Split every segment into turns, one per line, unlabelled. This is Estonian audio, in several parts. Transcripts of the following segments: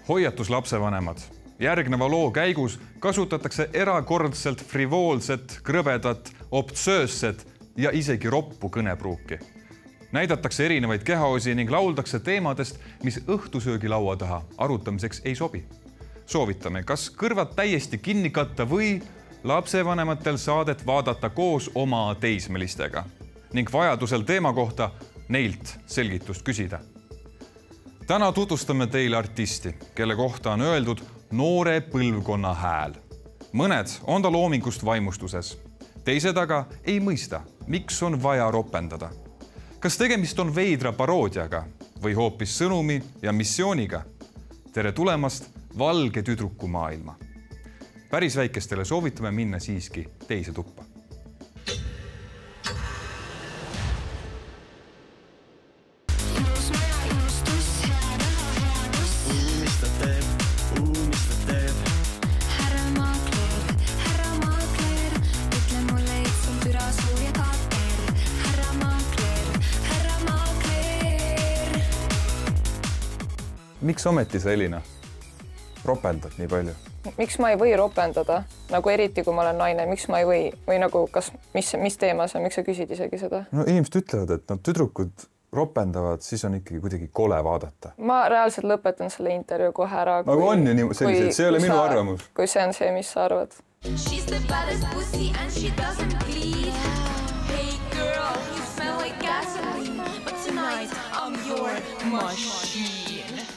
Hoiatus lapsevanemad. Järgneva loo käigus kasutatakse erakordselt frivoolset, krõbedat, obtsöösset ja isegi roppu kõnepruuki. Näidatakse erinevaid kehaosi ning lauldakse teemadest, mis õhtusöögilaua taha arutamiseks ei sobi. Soovitame, kas kõrvad täiesti kinni katta või lapsevanematel saadet vaadata koos oma teismelistega ning vajadusel teema kohta neilt selgitust küsida. Täna tutvustame teile artisti, kelle kohta on öeldud noore põlvkonna hääl. Mõned on ta loomingust vaimustuses, teised aga ei mõista, miks on vaja ropendada. Kas tegemist on veidra paroodiaga või hoopis sõnumi ja missiooniga? Tere tulemast valge tüdruku maailma. Päris väikestele soovitame minna siiski teise tuppa. Miks ometi sa, Elina, ropendad nii palju?
Miks ma ei või ropendada? Nagu eriti, kui ma olen naine, miks ma ei või? Või nagu, mis teema see on? Miks sa küsid isegi seda?
No inimesed ütlevad, et tüdrukud ropendavad, siis on ikkagi kuidagi kole vaadata.
Ma reaalselt lõpetan selle intervjuu kohe ära.
Aga on ju sellised, see ei ole minu arvamus.
Kui see on see, mis sa arvad.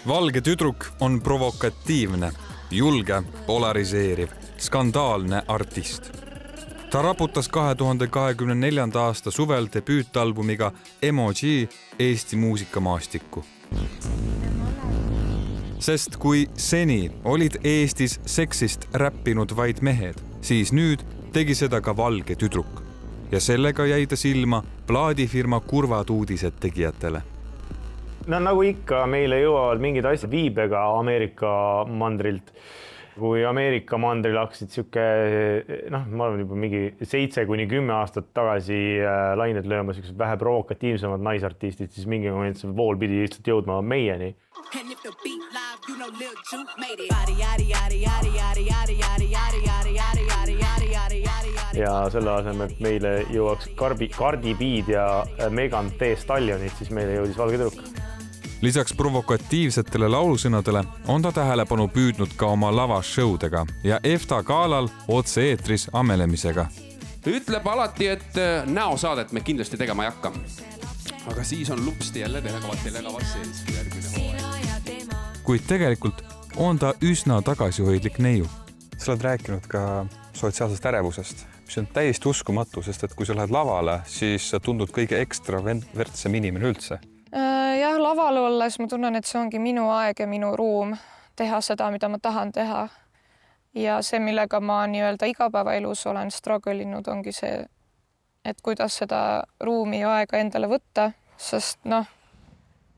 Valge tüdruk on provokatiivne, julge, polariseeriv, skandaalne artist. Ta raputas 2024. aasta suvel debüütalbumiga Emoji Eesti muusikamaastikku. Sest kui seni olid Eestis seksist räppinud vaid mehed, siis nüüd tegi seda ka valge tüdruk. Ja sellega jäi ta silma plaadifirma kurvad uudised tegijatele.
No nagu ikka, meile jõuavad mingid asjad viibega Ameerika mandrilt. Kui Ameerika mandril hakkasid ma arvan juba mingi 7–10 aastat tagasi lained lööma vähe provokatiivsemad naisartistid, siis mingi moment see vool pidi lihtsalt jõudma meieni. Ja selle asemel, et meile jõuaks Cardi B'd ja Megan Thee Stallionid, siis meile jõudis valge tüdruk.
Lisaks provokatiivsetele laulusõnadele on ta tähelepanu püüdnud ka oma lavashowdega ja EFTA galal otse-eetris amelemisega.
Ütleb alati, et näosaadet me kindlasti tegema ei hakka. Aga siis on lupsti jälle telekavas sees järgmine hooaeg.
Kuid tegelikult on ta üsna tagasihoidlik neiu. Sa oled rääkinud ka sotsiaalsest ärevusest, mis on täiesti uskumatu, sest et kui sa lähed lavale, siis sa tundud kõige ekstravertsem inimene üldse.
Jah, laval olles ma tunnen, et see ongi minu aeg ja minu ruum teha seda, mida ma tahan teha. Ja see, millega ma nii-öelda igapäevaelus olen struggle'inud, ongi see, et kuidas seda ruumi ja aega endale võtta, sest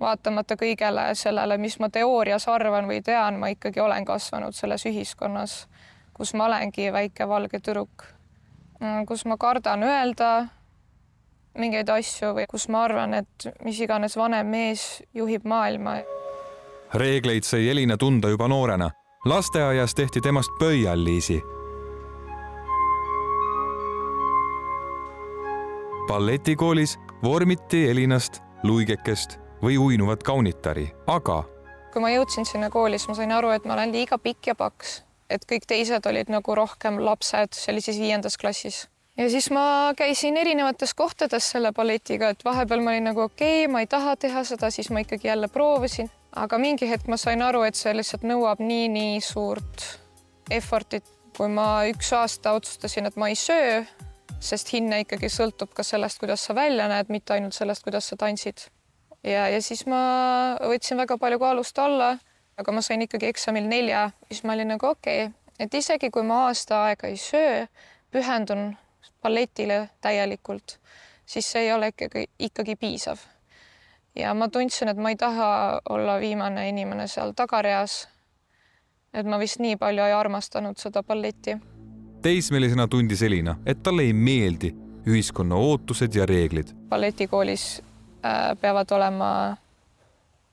vaatamata kõigele sellele, mis ma teoorias arvan või tean, ma ikkagi olen kasvanud selles ühiskonnas, kus ma olengi väike valge tüdruk, kus ma kardan öelda mingeid asju või kus ma arvan, et mis iganes vanem mees juhib maailma.
Reegleid sai Elina tunda juba noorena. Lasteaias tehti temast pöialliisi. Balletikoolis vormiti Elinast luigekest või uinuvat kaunitari, aga
kui ma jõudsin sinna koolis, ma sain aru, et ma olen liiga pikk ja paks, et kõik teised olid nagu rohkem lapsed, see oli siis 5. klassis. Ja siis ma käisin erinevates kohtades selle balletiga, et vahepeal ma olin nagu okei, ma ei taha teha seda, siis ma ikkagi jälle proovisin. Aga mingi hetk ma sain aru, et see lihtsalt nõuab nii suurt effortit. Kui ma 1 aasta otsustasin, et ma ei söö, sest hinne ikkagi sõltub ka sellest, kuidas sa välja näed, mitte ainult sellest, kuidas sa tantsid. Ja siis ma võtsin väga palju kaalust alla, aga ma sain ikkagi eksamil 4, siis ma olin nagu okei, et isegi kui ma aasta aega ei söö, pühendun balletile täielikult, siis see ei ole ikkagi piisav. Ja ma tundsin, et ma ei taha olla viimane inimene seal tagareas, et ma vist nii palju ei armastanud seda balletti.
Teismelisena tundis Elina, et talle ei meeldi ühiskonna ootused ja reeglid.
Balletikoolis peavad olema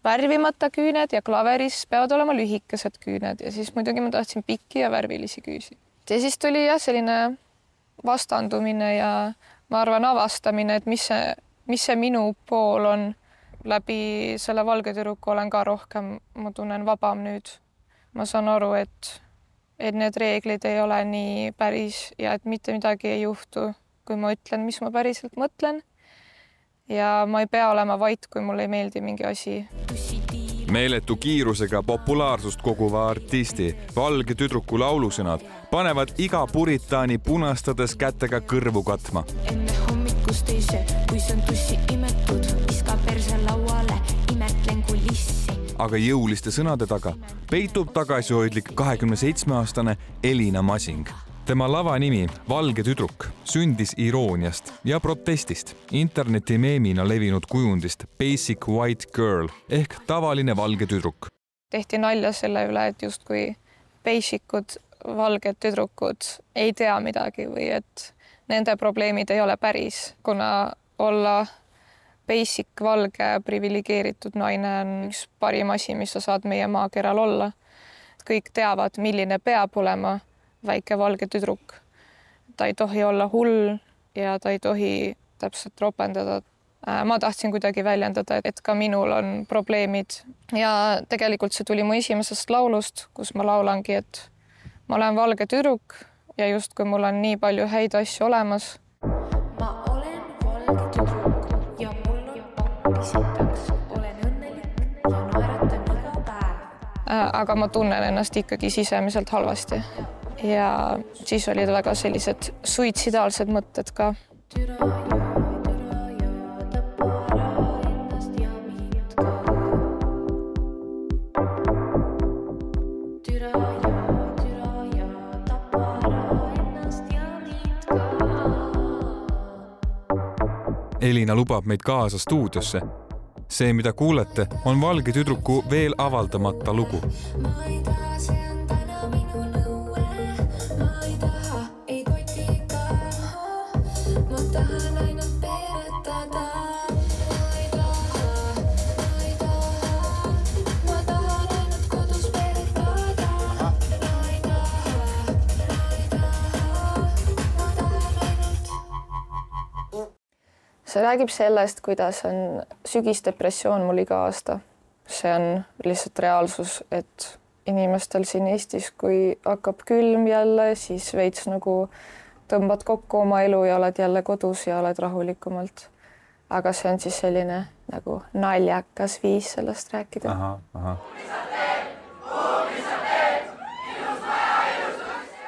värvimata küüned ja klaveris peavad olema lühikesed küüned ja siis muidugi ma tahtsin pikki ja värvilisi küüsi. Ja siis tuli jah, selline vastandumine ja ma arvan avastamine, et mis see minu pool on. Läbi selle valge tüdruku olen ka rohkem, ma tunnen vabam nüüd. Ma saan aru, et need reeglid ei ole nii päris ja et mitte midagi ei juhtu, kui ma ütlen, mis ma päriselt mõtlen. Ja ma ei pea olema vait, kui mulle ei meeldi mingi asi.
Meeletu kiirusega populaarsust koguva artisti valge tüdruku laulusõnad panevad iga puritaani punastades kätega kõrvu katma.
Enne hommikust teise, kui see on tussi imetud, iska perse lauale, imetlen kulissi.
Aga jõuliste sõnade taga peitub tagasihoidlik 27-aastane Elina Masing. Tema lava nimi Valge tüdruk sündis irooniast ja protestist interneti meemina levinud kujundist Basic White Girl ehk tavaline valge tüdruk.
Tehti nalja selle üle, et justkui basicud valged tüdrukud ei tea midagi või et nende probleemid ei ole päris, kuna olla basic valge privilegeeritud naine on üks parim asi, mis sa saad meie maakeral olla. Kõik teavad, milline peab olema väike valge tüdruk. Ta ei tohi olla hull ja ta ei tohi täpselt ropendada. Ma tahtsin kuidagi väljendada, et ka minul on probleemid ja tegelikult see tuli mu esimesest laulust, kus ma laulangi, et ma olen valge tüdruk ja just kui mul on nii palju häid asju olemas.
Ma olen valge tüdruk ja mul on pakkisitaks. Olen õnnelik ja naeratan iga päev.
Aga ma tunnen ennast ikkagi sisemiselt halvasti. Ja siis olid väga sellised suitsidaalsed mõtted ka.
Elina lubab meid kaasa stuudiosse. See, mida kuulete, on valge tüdruku veel avaldamata lugu.
See räägib sellest, kuidas on sügisdepressioon mul iga aasta. See on lihtsalt reaalsus, et inimestel siin Eestis, kui hakkab külm jälle, siis veits nagu tõmbad kokku oma elu ja oled jälle kodus ja oled rahulikumalt. Aga see on siis selline nagu naljakas viis sellest rääkida.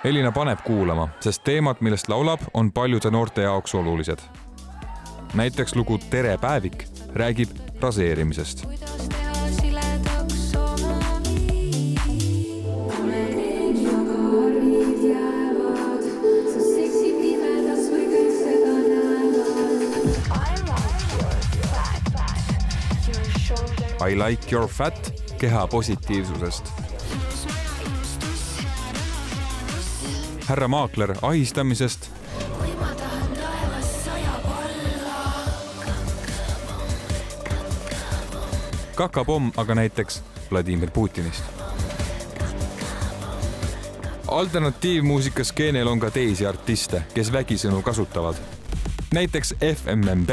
Elina paneb kuulama, sest teemad, millest laulab, on paljude noorte jaoks olulised. Näiteks lugu Tere päevik räägib raseerimisest. I like your fat keha positiivsusest. Härra Maakler ahistamisest. Kakapomm aga näiteks Vladimir Putinist. Alternatiivmuusika skeenel on ka teisi artiste, kes vägisõnu kasutavad. Näiteks FMMB,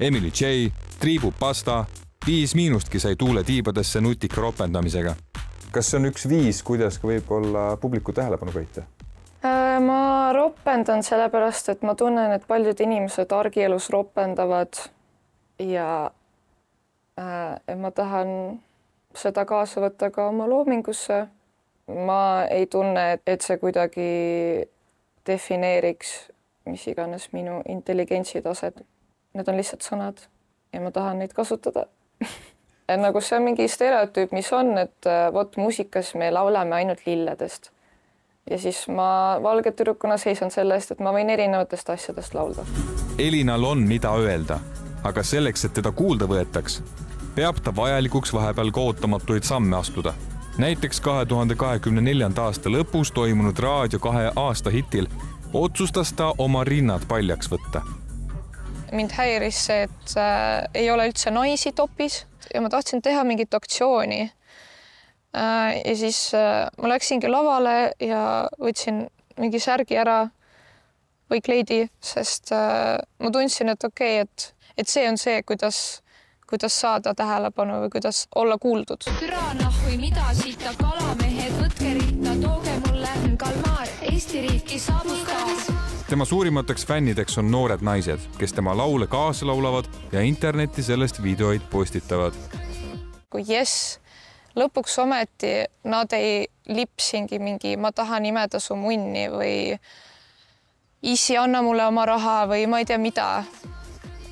Emily J, Triibu Pasta, 5 Miinustki sai tuule tiibadesse nutika ropendamisega. Kas see on üks viis, kuidas võib olla publiku tähelepanu köita?
Ma ropendan sellepärast, et ma tunnen, et paljud inimesed argielus ropendavad ja ma tahan seda kaasa võtta ka oma loomingusse. Ma ei tunne, et see kuidagi defineeriks mis iganes minu intelligentsi taset. Need on lihtsalt sõnad ja ma tahan neid kasutada. Nagu see on mingi stereotüüp, mis on, et vot muusikas me laulame ainult lilledest. Ja siis ma valge tüdrukuna seisan selle eest, et ma võin erinevatest asjadest laulda.
Elinal on mida öelda, aga selleks, et teda kuulda võetaks, peab ta vajalikuks vahepeal ka ootamatuid samme astuda. Näiteks 2024. aasta lõpus toimunud Raadio 2 aasta hitil otsustas ta oma rinnad paljaks võtta.
Mind häiris see, et ei ole üldse naisi topis. ja ma tahtsin teha mingit aktsiooni. Ja siis ma läksingi lavale ja võtsin mingi särgi ära või kleidi, sest ma tundsin, et okei, et see on see, kuidas saada tähelepanu või kuidas olla kuuldud.
Türanah või mida siita kalamehed, võtke ritta, tooge mulle kalmaar, Eesti riiki saabus taas.
Tema suurimateks fännideks on noored naised, kes tema laule kaasa laulavad ja internetti sellest videoid postitavad.
Kui lõpuks ometi nad ei lipsingi mingi ma tahan imeda su munni või isi anna mulle oma raha või ma ei tea mida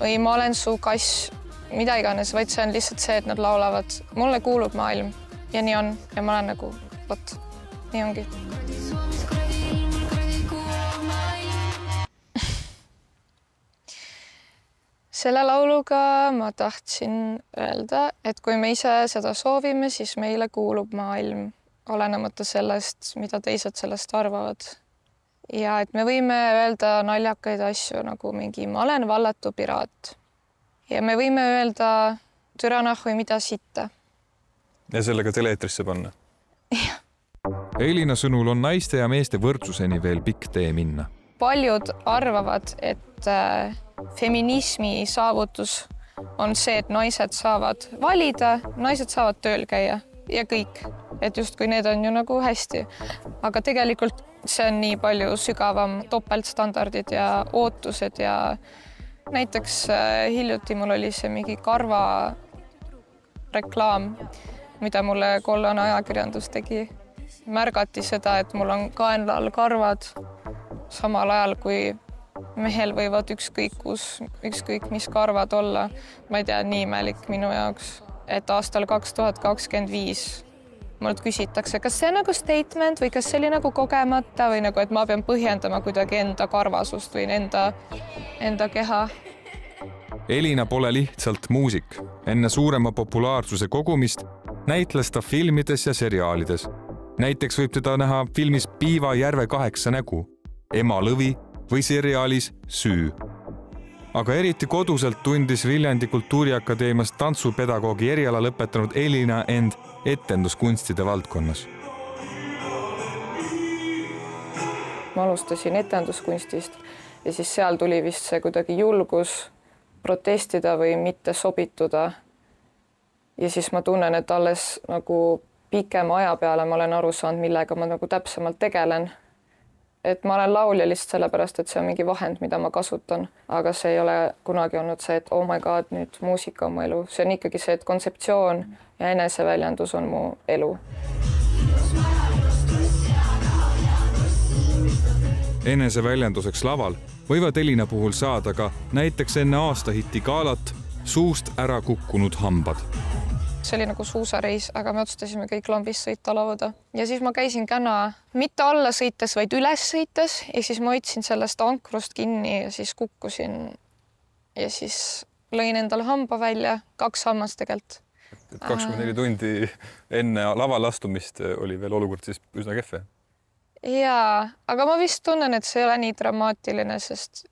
või ma olen su kass, mida iganes, vaid see on lihtsalt see, et nad laulavad mulle kuulub maailm ja nii on ja ma olen nagu, vot, nii ongi. Selle lauluga ma tahtsin öelda, et kui me ise seda soovime, siis meile kuulub maailm, olenemata sellest, mida teised sellest arvavad. Ja et me võime öelda naljakaid asju nagu mingi ma olen vallatu piraat. Ja me võime öelda türanah või mida sitta.
Ja sellega teleetrisse panna. Elina sõnul on naiste ja meeste võrdsuseni veel pikk tee minna.
Paljud arvavad, et feminismi saavutus on see, et naised saavad valida, naised saavad tööl käia ja kõik. Et just kui need on ju nagu hästi. Aga tegelikult see on nii palju sügavam, topeltstandardid ja ootused ja näiteks hiljuti mul oli see mingi karva reklaam, mida mulle kollane ajakirjandus tegi. Märgati seda, et mul on kaenla all karvad samal ajal, kui mehel võivad ükskõik mis karvad olla. Ma ei tea, nii imelik minu jaoks, et aastal 2025 mult küsitakse, kas see on nagu statement või kas see oli nagu kogemata või nagu, et ma pean põhjendama kuidagi enda karvasust või enda keha.
Elina pole lihtsalt muusik. Enne suurema populaarsuse kogumist näitles ta filmides ja seriaalides. Näiteks võib teda näha filmis Piiva järve 8 nägu, Ema lõvi või seriaalis Süü. Aga eriti koduselt tundis Viljandi Kultuuriakadeemias tantsupedagoogi eriala lõpetanud Elina end etenduskunstide valdkonnas.
Ma alustasin etenduskunstist ja siis seal tuli vist see kuidagi julgus protestida või mitte sobituda. Ja siis ma tunnen, et alles nagu pikema aja peale ma olen aru saanud, millega ma nagu täpsemalt tegelen. Et ma olen laulja lihtsalt sellepärast, et see on mingi vahend, mida ma kasutan, aga see ei ole kunagi olnud see, et oh my god, nüüd muusika on mu elu. See on ikkagi see, et kontseptsioon ja eneseväljendus on mu elu.
Eneseväljenduseks laval võivad Elina puhul saada ka näiteks enne aastahitti galat Suust ära kukkunud hambad.
See oli nagu suusareis, aga me otsustasime kõik lambis sõita lauda. Ja siis ma käisin käna mitte alla sõites, vaid üles sõites ja siis ma hoidsin sellest ankrust kinni ja siis kukkusin ja siis lõin endale hamba välja, 2 hammast tegelikult.
24 tundi enne laval astumist oli veel olukord siis üsna kehve.
Jaa, aga ma vist tunnen, et see ei ole nii dramaatiline, sest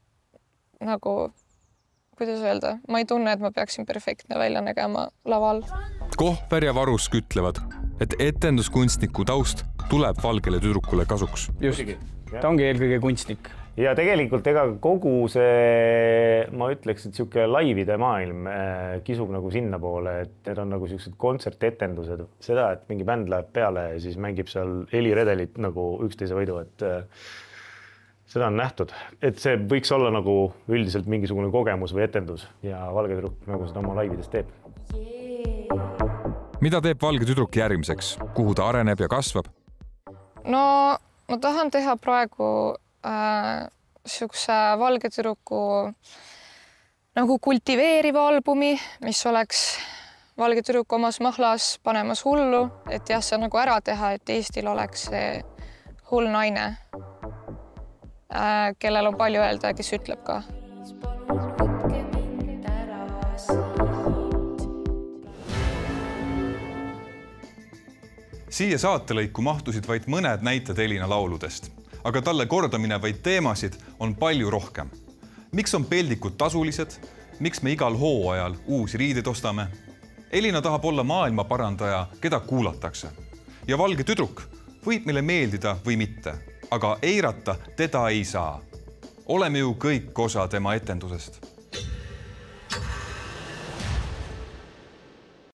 nagu, kuidas öelda, ma ei tunne, et ma peaksin perfektne välja nägema laval.
Kohver ja Varusk ütlevad, et etenduskunstniku taust tuleb valgele tüdrukule kasuks.
Just, ta ongi eelkõige kunstnik.
Ja tegelikult ega kogu see, ma ütleks, et siuke laivide maailm kisub nagu sinna poole, et need on nagu siuksed kontsertetendused. Seda, et mingi bänd läheb peale ja siis mängib seal heliredelit nagu üksteise võidu, et seda on nähtud. Et see võiks olla nagu üldiselt mingisugune kogemus või etendus ja Valge tüdruk nagu seda oma laivides teeb.
Mida teeb Valge tüdruk järgmiseks? Kuhu ta areneb ja kasvab?
No, ma tahan teha praegu siukse Valge tüdruku nagu kultiveeriva albumi, mis oleks Valge tüdruk omas mahlas panemas hullu, et jah, see nagu ära teha, et Eestil oleks see hull naine, kellel on palju öelda ja kes ütleb ka.
Siia saatelõiku mahtusid vaid mõned näited Elina lauludest, aga talle kordamine vaid teemasid on palju rohkem. Miks on peldikud tasulised? Miks me igal hooajal uusi riideid ostame? Elina tahab olla maailma parandaja, keda kuulatakse. Ja valge tüdruk võib meile meeldida või mitte, aga eirata teda ei saa. Oleme ju kõik osa tema etendusest.